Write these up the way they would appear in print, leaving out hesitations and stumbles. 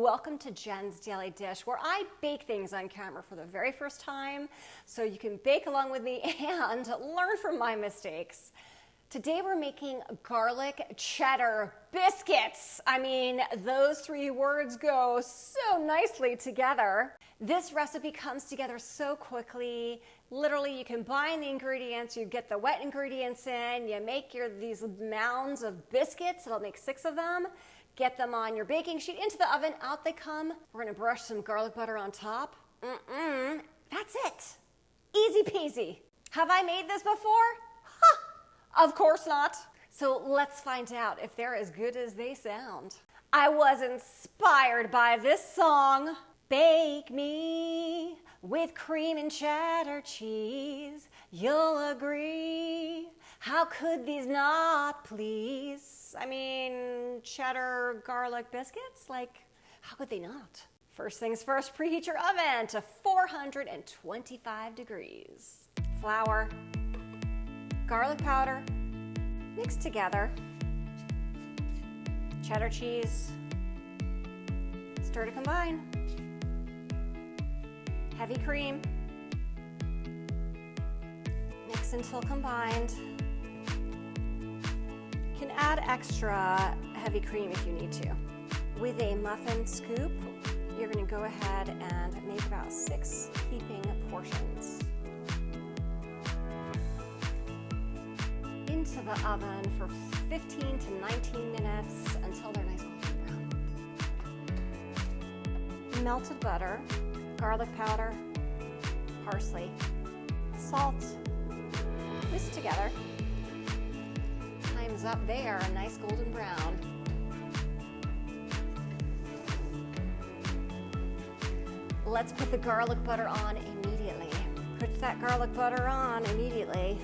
Welcome to Jen's Daily Dish, where I bake things on camera for the very first time so you can bake along with me and learn from my mistakes. Today we're making garlic cheddar biscuits. I mean, those three words go so nicely together. This recipe comes together so quickly. Literally, you combine the ingredients, you get the wet ingredients in, you make these mounds of biscuits. It'll make 6 of them. Get them on your baking sheet, into the oven, out they come. We're gonna brush some garlic butter on top. That's it. Easy peasy. Have I made this before? Of course not. So let's find out if they're as good as they sound. I was inspired by this song. Bake me with cream and cheddar cheese. You'll agree. How could these not please? I mean, cheddar garlic biscuits? Like, how could they not? First things first, preheat your oven to 425 degrees. Flour, garlic powder, mix together, cheddar cheese, stir to combine, heavy cream, mix until combined. You can add extra heavy cream if you need to. With a muffin scoop, you're going to go ahead and make about 6 heaping portions. Into the oven for 15 to 19 minutes until they're nice golden brown. Melted butter, garlic powder, parsley, salt, whisk together. Time's up there, a nice golden brown. Let's put the garlic butter on immediately. Put that garlic butter on immediately.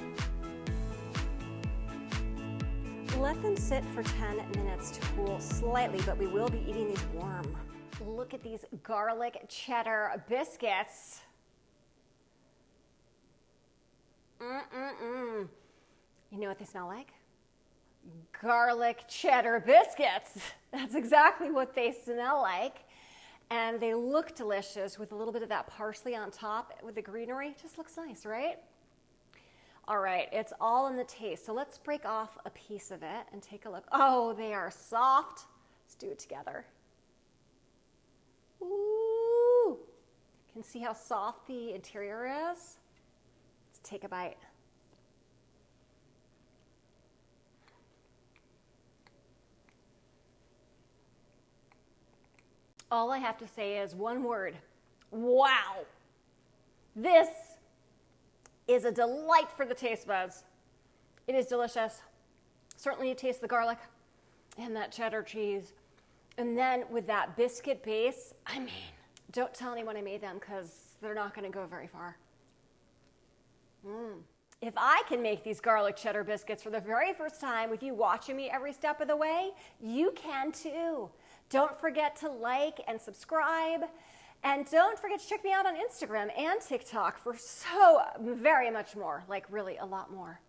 Let them sit for 10 minutes to cool slightly, but we will be eating these warm. Look at these garlic cheddar biscuits. You know what they smell like? Garlic cheddar biscuits. That's exactly what they smell like. And they look delicious with a little bit of that parsley on top with the greenery. Just looks nice, right? All right, it's all in the taste. So let's break off a piece of it and take a look. Oh, they are soft. Let's do it together. Ooh, you can see how soft the interior is. Let's take a bite. All I have to say is one word. Wow. This is a delight for the taste buds. It is delicious. Certainly you taste the garlic and that cheddar cheese. And then with that biscuit base, I mean, don't tell anyone I made them because they're not going to go very far. If I can make these garlic cheddar biscuits for the very first time with you watching me every step of the way, you can too. Don't forget to like and subscribe. And don't forget to check me out on Instagram and TikTok for so very much more, like really a lot more.